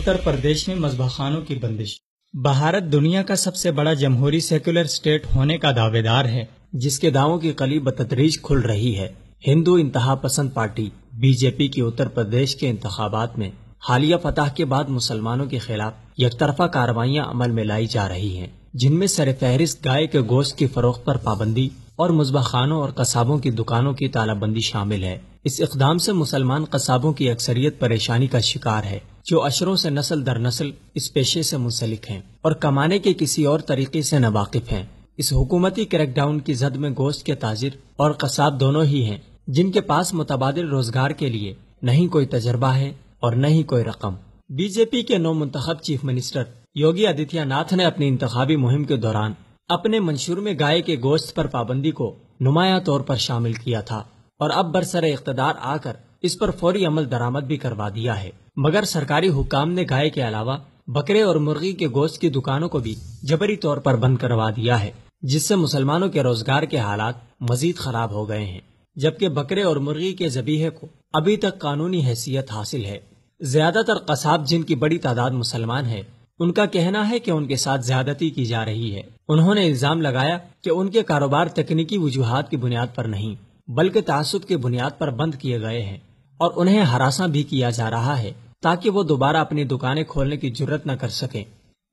اتر پردیش میں مذبح خانوں کی بندش۔ بھارت دنیا کا سب سے بڑا جمہوری سیکولر اسٹیٹ ہونے کا دعوے دار ہے، جس کے دعووں کی کلی بتدریج کھل رہی ہے۔ ہندو انتہا پسند پارٹی بی جے پی کی اتر پردیش کے انتخابات میں حالیہ فتح کے بعد مسلمانوں کے خلاف یک طرفہ کارروائیاں عمل میں لائی جا رہی ہیں، جن میں سر فہرست گائے کے گوشت کی فروخت پر پابندی اور مذبح خانوں اور قصابوں کی دکانوں کی تالہ بندی شامل ہے۔ اس اقدام سے مسلمان قصابوں کی اکثریت پریشانی کا شکار ہے، جو اشروں سے نسل در نسل اس پیشے سے منسلک ہیں اور کمانے کے کسی اور طریقے سے ناواقف ہیں۔ اس حکومتی کریک ڈاؤن کی زد میں گوشت کے تاجر اور قصاب دونوں ہی ہیں، جن کے پاس متبادل روزگار کے لیے نہیں کوئی تجربہ ہے اور نہ ہی کوئی رقم۔ بی جے پی کے نو منتخب چیف منسٹر یوگی آدتیہ ناتھ نے اپنی انتخابی مہم کے دوران اپنے منشور میں گائے کے گوشت پر پابندی کو نمایاں طور پر شامل کیا تھا اور اب برسر اقتدار آ کر اس پر فوری عمل درآمد بھی کروا دیا ہے، مگر سرکاری حکام نے گائے کے علاوہ بکرے اور مرغی کے گوشت کی دکانوں کو بھی جبری طور پر بند کروا دیا ہے، جس سے مسلمانوں کے روزگار کے حالات مزید خراب ہو گئے ہیں، جبکہ بکرے اور مرغی کے ذبیحے کو ابھی تک قانونی حیثیت حاصل ہے۔ زیادہ تر قصاب، جن کی بڑی تعداد مسلمان ہے، ان کا کہنا ہے کہ ان کے ساتھ زیادتی کی جا رہی ہے۔ انہوں نے الزام لگایا کہ ان کے کاروبار تکنیکی وجوہات کی بنیاد پر نہیں بلکہ تعصب کی بنیاد پر بند کیے گئے ہیں اور انہیں ہراساں بھی کیا جا رہا ہے تاکہ وہ دوبارہ اپنی دکانیں کھولنے کی جرت نہ کر سکیں۔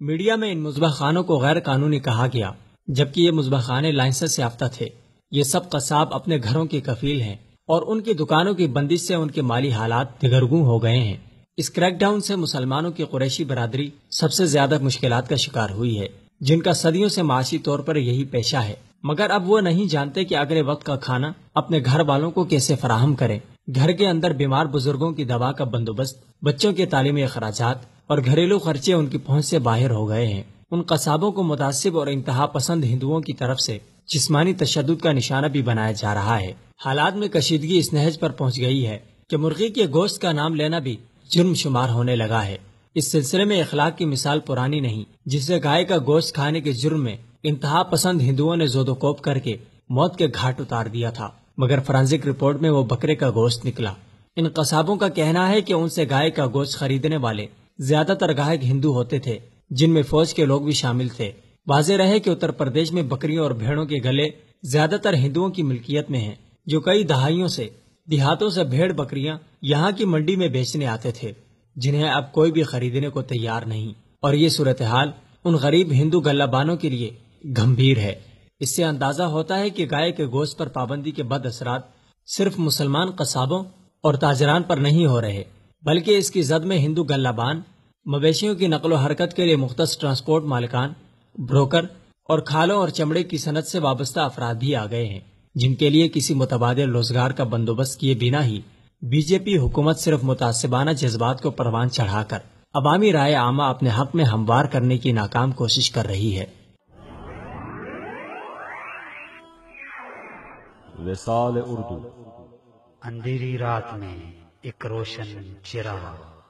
میڈیا میں ان مذبح خانوں کو غیر قانونی کہا گیا، جبکہ یہ مذبح خانے لائسنس یافتہ تھے۔ یہ سب قصاب اپنے گھروں کے کفیل ہیں اور ان کی دکانوں کی بندش سے ان کے مالی حالات دگرگوں ہو گئے ہیں۔ اس کریک ڈاؤن سے مسلمانوں کی قریشی برادری سب سے زیادہ مشکلات کا شکار ہوئی ہے، جن کا صدیوں سے معاشی طور پر یہی پیشہ ہے، مگر اب وہ نہیں جانتے کہ اگلے وقت کا کھانا اپنے گھر والوں کو کیسے فراہم کریں۔ گھر کے اندر بیمار بزرگوں کی دوا کا بندوبست، بچوں کے تعلیمی اخراجات اور گھریلو خرچے ان کی پہنچ سے باہر ہو گئے ہیں۔ ان قصابوں کو متعصب اور انتہا پسند ہندوؤں کی طرف سے جسمانی تشدد کا نشانہ بھی بنایا جا رہا ہے۔ حالات میں کشیدگی اس نہج پر پہنچ گئی ہے کہ مرغی کے گوشت کا نام لینا بھی جرم شمار ہونے لگا ہے۔ اس سلسلے میں اخلاق کی مثال پرانی نہیں، جسے گائے کا گوشت کھانے کے جرم میں انتہا پسند ہندوؤں نے زود و کوب کر کے موت کے گھاٹ اتار دیا تھا، مگر فرانزک رپورٹ میں وہ بکرے کا گوشت نکلا۔ ان قصابوں کا کہنا ہے کہ ان سے گائے کا گوشت خریدنے والے زیادہ تر گاہک ہندو ہوتے تھے، جن میں فوج کے لوگ بھی شامل تھے۔ واضح رہے کہ اتر پردیش میں بکریوں اور بھیڑوں کے گلے زیادہ تر ہندوؤں کی ملکیت میں ہیں، جو کئی دہائیوں سے دیہاتوں سے بھیڑ بکریاں یہاں کی منڈی میں بیچنے آتے تھے، جنہیں اب کوئی بھی خریدنے کو تیار نہیں، اور یہ صورتحال ان غریب ہندو گلہ بانوں کے لیے گمبھیر ہے۔ اس سے اندازہ ہوتا ہے کہ گائے کے گوشت پر پابندی کے بد اثرات صرف مسلمان قصابوں اور تاجران پر نہیں ہو رہے، بلکہ اس کی زد میں ہندو گلہ بان، مویشیوں کی نقل و حرکت کے لیے مختص ٹرانسپورٹ مالکان، بروکر اور کھالوں اور چمڑے کی صنعت سے وابستہ افراد بھی آ گئے ہیں، جن کے لیے کسی متبادل روزگار کا بندوبست کیے بنا ہی بی جے پی حکومت صرف متعصبانہ جذبات کو پروان چڑھا کر عوامی رائے عامہ اپنے حق میں ہموار کرنے کی ناکام کوشش کر رہی ہے۔ وصال اردو، اندھیری رات میں ایک روشن چراغ۔